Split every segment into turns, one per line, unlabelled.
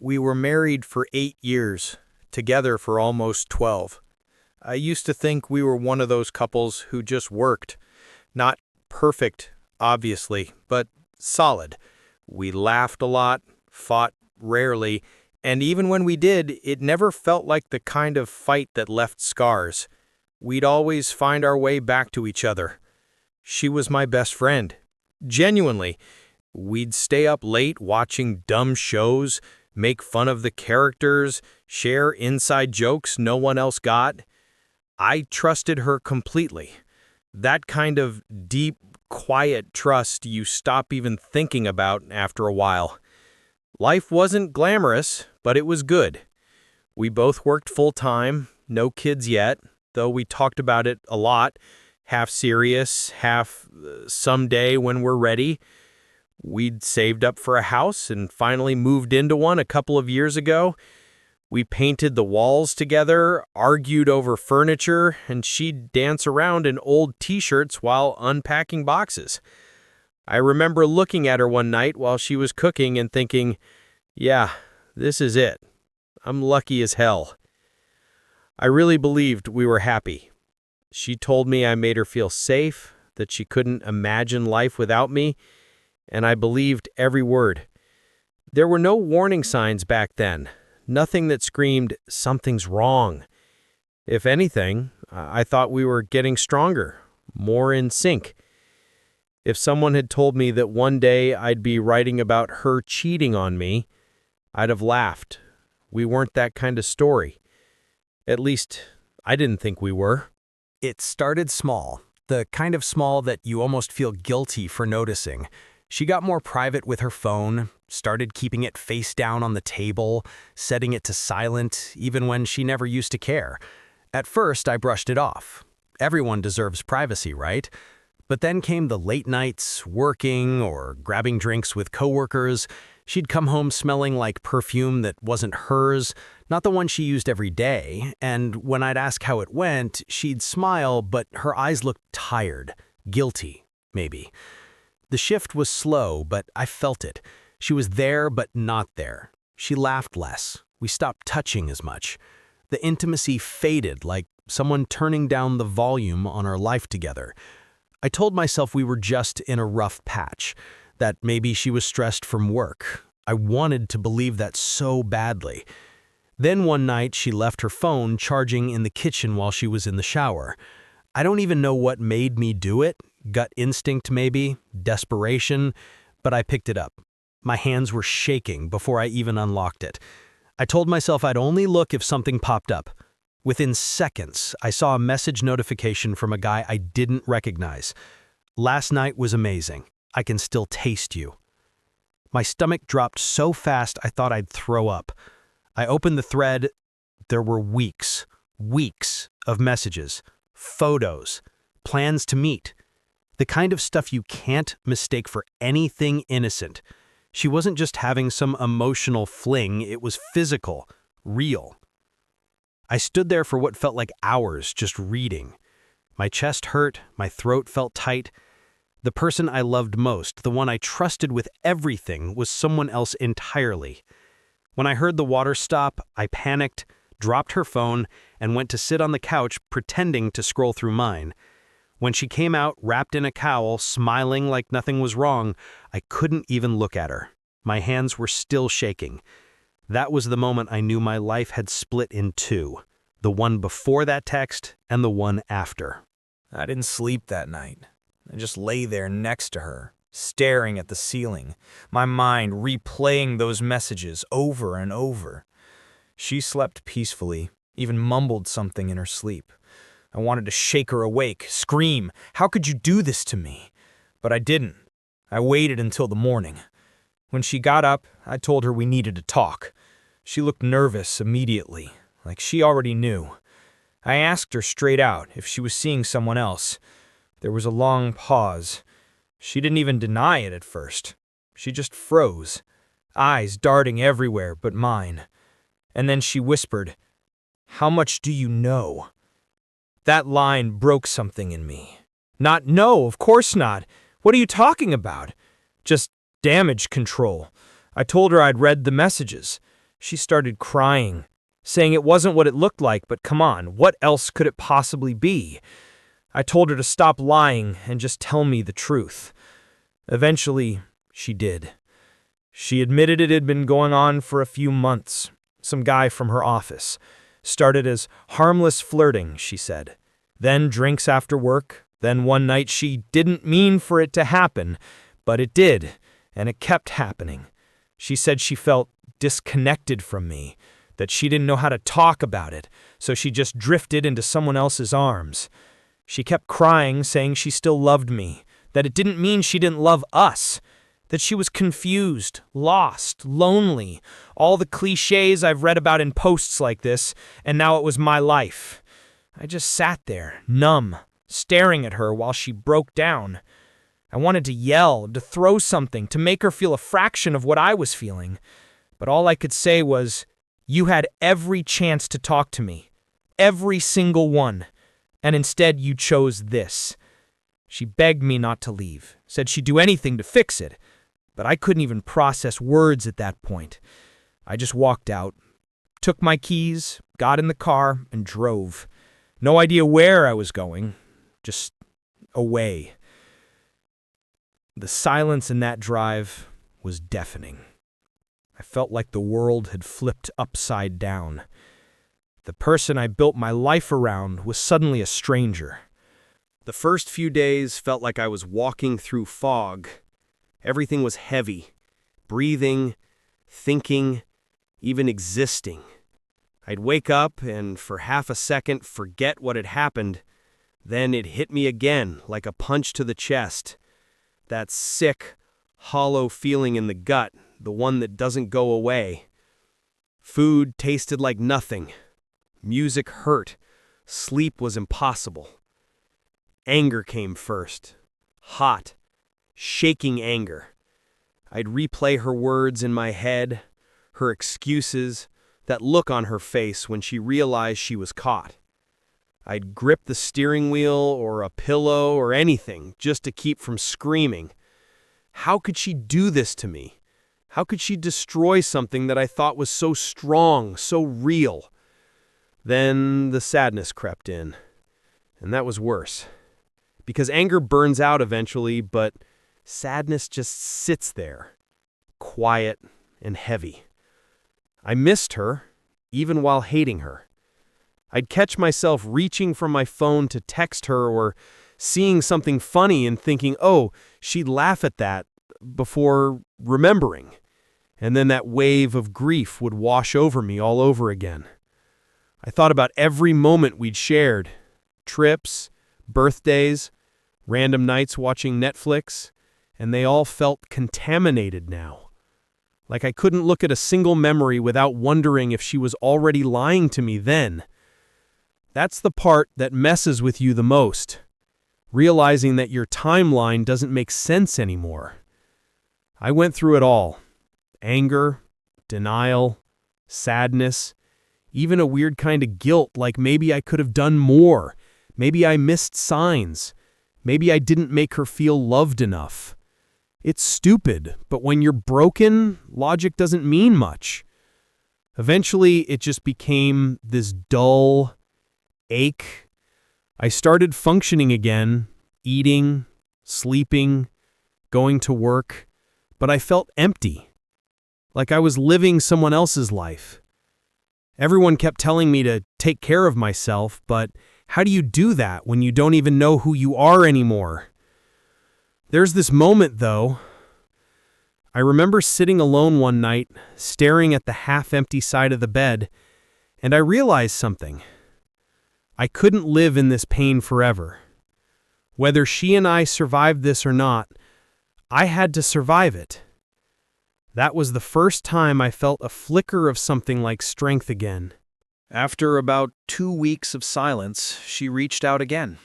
We were married for 8 years, together for almost 12. I used to think we were one of those couples who just worked. Not perfect, obviously, but solid. We laughed a lot, fought rarely, and even when we did, it never felt like the kind of fight that left scars. We'd always find our way back to each other. She was my best friend. Genuinely. We'd stay up late watching dumb shows, make fun of the characters, share inside jokes no one else got. I trusted her completely. That kind of deep, quiet trust you stop even thinking about after a while. Life wasn't glamorous, but it was good. We both worked full-time, no kids yet, though we talked about it a lot, half serious, half someday when we're ready. We'd saved up for a house and finally moved into one a couple of years ago. We painted the walls together, argued over furniture, and she'd dance around in old t-shirts while unpacking boxes. I remember looking at her one night while she was cooking and thinking, yeah, this is it. I'm lucky as hell. I really believed we were happy. She told me I made her feel safe, that she couldn't imagine life without me, and I believed every word. There were no warning signs back then. Nothing that screamed, something's wrong. If anything, I thought we were getting stronger, more in sync. If someone had told me that one day I'd be writing about her cheating on me, I'd have laughed. We weren't that kind of story. At least, I didn't think we were.
It started small, the kind of small that you almost feel guilty for noticing. She got more private with her phone, started keeping it face down on the table, setting it to silent, even when she never used to care. At first, I brushed it off. Everyone deserves privacy, right? But then came the late nights, working or grabbing drinks with coworkers. She'd come home smelling like perfume that wasn't hers, not the one she used every day, and when I'd ask how it went, she'd smile, but her eyes looked tired, guilty, maybe. The shift was slow, but I felt it. She was there, but not there. She laughed less. We stopped touching as much. The intimacy faded, like someone turning down the volume on our life together. I told myself we were just in a rough patch, that maybe she was stressed from work. I wanted to believe that so badly. Then one night, she left her phone charging in the kitchen while she was in the shower. I don't even know what made me do it. Gut instinct maybe, desperation, but I picked it up. My hands were shaking before I even unlocked it. I told myself I'd only look if something popped up. Within seconds, I saw a message notification from a guy I didn't recognize. Last night was amazing. I can still taste you. My stomach dropped so fast I thought I'd throw up. I opened the thread. There were weeks of messages, photos, plans to meet. The kind of stuff you can't mistake for anything innocent. She wasn't just having some emotional fling, it was physical, real. I stood there for what felt like hours just reading. My chest hurt, my throat felt tight. The person I loved most, the one I trusted with everything, was someone else entirely. When I heard the water stop, I panicked, dropped her phone, and went to sit on the couch pretending to scroll through mine. When she came out, wrapped in a cowl, smiling like nothing was wrong, I couldn't even look at her. My hands were still shaking. That was the moment I knew my life had split in two, the one before that text and the one after.
I didn't sleep that night. I just lay there next to her, staring at the ceiling, my mind replaying those messages over and over. She slept peacefully, even mumbled something in her sleep. I wanted to shake her awake, scream, "How could you do this to me?" But I didn't. I waited until the morning. When she got up, I told her we needed to talk. She looked nervous immediately, like she already knew. I asked her straight out if she was seeing someone else. There was a long pause. She didn't even deny it at first. She just froze, eyes darting everywhere but mine. And then she whispered, "How much do you know?" That line broke something in me. Not no, of course not. What are you talking about? Just damage control. I told her I'd read the messages. She started crying, saying it wasn't what it looked like, but come on, what else could it possibly be? I told her to stop lying and just tell me the truth. Eventually, she did. She admitted it had been going on for a few months. Some guy from her office. Started as harmless flirting, she said. Then drinks after work. Then one night she didn't mean for it to happen, but it did, and it kept happening. She said she felt disconnected from me, that she didn't know how to talk about it, so she just drifted into someone else's arms. She kept crying, saying she still loved me, that it didn't mean she didn't love us, that she was confused, lost, lonely, all the cliches I've read about in posts like this, and now it was my life. I just sat there, numb, staring at her while she broke down. I wanted to yell, to throw something, to make her feel a fraction of what I was feeling, but all I could say was, "You had every chance to talk to me, every single one, and instead you chose this." She begged me not to leave, said she'd do anything to fix it, but I couldn't even process words at that point. I just walked out, took my keys, got in the car, and drove. No idea where I was going, just away. The silence in that drive was deafening. I felt like the world had flipped upside down. The person I built my life around was suddenly a stranger.
The first few days felt like I was walking through fog. Everything was heavy. Breathing, thinking, even existing. I'd wake up and for half a second forget what had happened. Then it hit me again like a punch to the chest. That sick, hollow feeling in the gut, the one that doesn't go away. Food tasted like nothing. Music hurt. Sleep was impossible. Anger came first. Hot, shaking anger. I'd replay her words in my head, her excuses, that look on her face when she realized she was caught. I'd grip the steering wheel or a pillow or anything just to keep from screaming. How could she do this to me? How could she destroy something that I thought was so strong, so real? Then the sadness crept in, and that was worse. Because anger burns out eventually, but sadness just sits there, quiet and heavy. I missed her, even while hating her. I'd catch myself reaching for my phone to text her or seeing something funny and thinking, oh, she'd laugh at that, before remembering. And then that wave of grief would wash over me all over again. I thought about every moment we'd shared. Trips, birthdays, random nights watching Netflix, and they all felt contaminated now. Like I couldn't look at a single memory without wondering if she was already lying to me then. That's the part that messes with you the most, realizing that your timeline doesn't make sense anymore. I went through it all. Anger, denial, sadness, even a weird kind of guilt like maybe I could have done more, maybe I missed signs, maybe I didn't make her feel loved enough. It's stupid, but when you're broken, logic doesn't mean much. Eventually, it just became this dull ache. I started functioning again, eating, sleeping, going to work, but I felt empty, like I was living someone else's life. Everyone kept telling me to take care of myself, but how do you do that when you don't even know who you are anymore? There's this moment, though. I remember sitting alone one night, staring at the half-empty side of the bed, and I realized something. I couldn't live in this pain forever. Whether she and I survived this or not, I had to survive it. That was the first time I felt a flicker of something like strength again. After about 2 weeks of silence, she reached out again.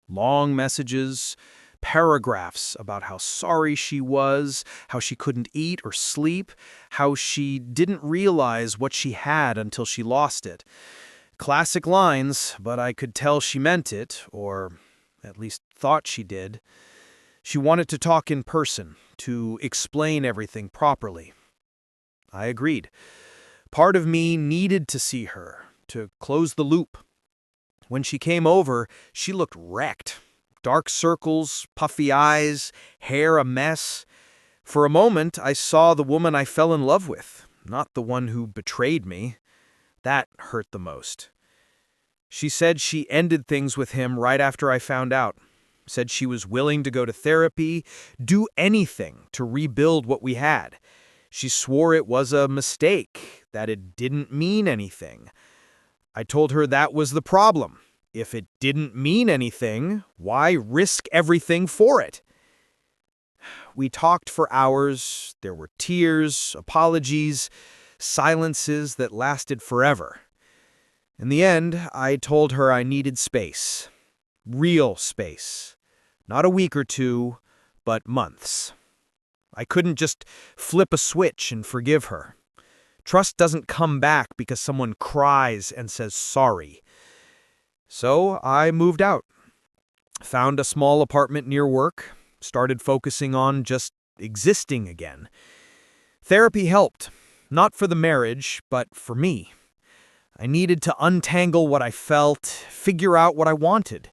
Long messages, paragraphs about how sorry she was, how she couldn't eat or sleep, how she didn't realize what she had until she lost it. Classic lines, but I could tell she meant it, or at least thought she did. She wanted to talk in person, to explain everything properly. I agreed.
Part of me needed to see her, to close the loop. When she came over, she looked wrecked. Dark circles, puffy eyes, hair a mess. For a moment, I saw the woman I fell in love with, not the one who betrayed me. That hurt the most. She said she ended things with him right after I found out. Said she was willing to go to therapy, do anything to rebuild what we had. She swore it was a mistake, that it didn't mean anything. I told her that was the problem. If it didn't mean anything, why risk everything for it? We talked for hours. There were tears, apologies, silences that lasted forever. In the end, I told her I needed space. Real space. Not a week or two, but months. I couldn't just flip a switch and forgive her. Trust doesn't come back because someone cries and says sorry. So I moved out. Found a small apartment near work. Started focusing on just existing again. Therapy helped. Not for the marriage, but for me. I needed to untangle what I felt, figure out what I wanted.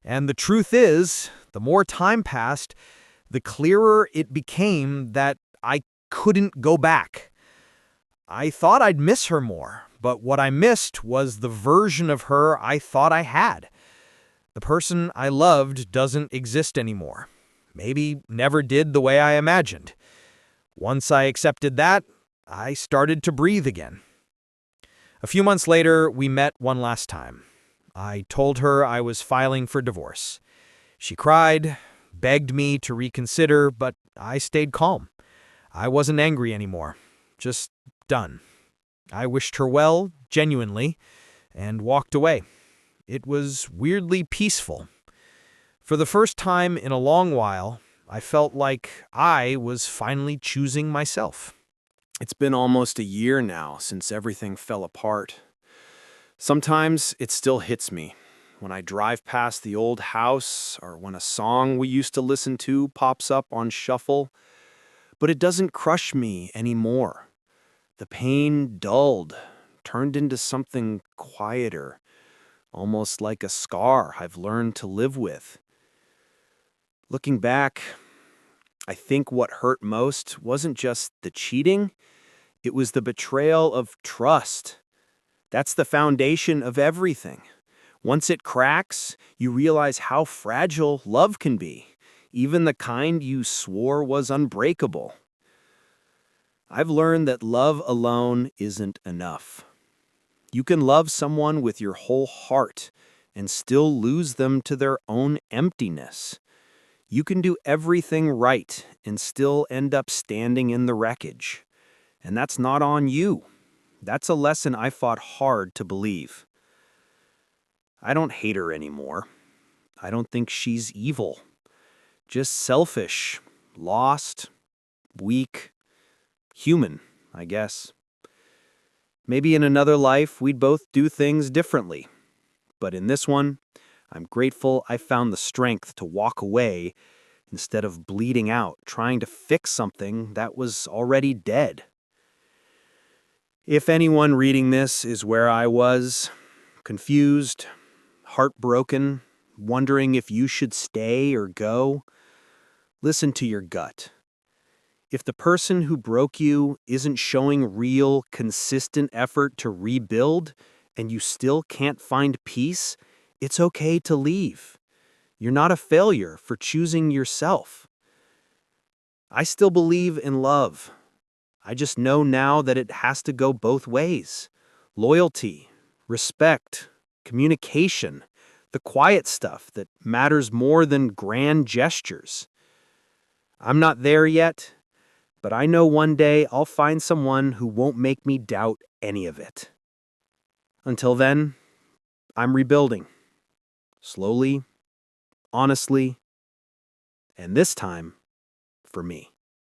And the truth is, the more time passed, the clearer it became that I couldn't go back. I thought I'd miss her more, but what I missed was the version of her I thought I had. The person I loved doesn't exist anymore. Maybe never did the way I imagined. Once I accepted that, I started to breathe again. A few months later, we met one last time. I told her I was filing for divorce. She cried, begged me to reconsider, but I stayed calm. I wasn't angry anymore, just done. I wished her well, genuinely, and walked away. It was weirdly peaceful. For the first time in a long while, I felt like I was finally choosing myself.
It's been almost a year now since everything fell apart. Sometimes it still hits me when I drive past the old house or when a song we used to listen to pops up on shuffle. But it doesn't crush me anymore. The pain dulled, turned into something quieter, almost like a scar I've learned to live with. Looking back, I think what hurt most wasn't just the cheating, it was the betrayal of trust. That's the foundation of everything. Once it cracks, you realize how fragile love can be, even the kind you swore was unbreakable. I've learned that love alone isn't enough. You can love someone with your whole heart and still lose them to their own emptiness. You can do everything right and still end up standing in the wreckage. And that's not on you. That's a lesson I fought hard to believe. I don't hate her anymore. I don't think she's evil. Just selfish, lost, weak, human, I guess. Maybe in another life we'd both do things differently. But in this one, I'm grateful I found the strength to walk away instead of bleeding out, trying to fix something that was already dead. If anyone reading this is where I was, confused, heartbroken, wondering if you should stay or go, listen to your gut. If the person who broke you isn't showing real, consistent effort to rebuild and you still can't find peace, it's okay to leave. You're not a failure for choosing yourself. I still believe in love. I just know now that it has to go both ways. Loyalty, respect, communication, the quiet stuff that matters more than grand gestures. I'm not there yet, but I know one day I'll find someone who won't make me doubt any of it. Until then, I'm rebuilding. Slowly, honestly, and this time, for me.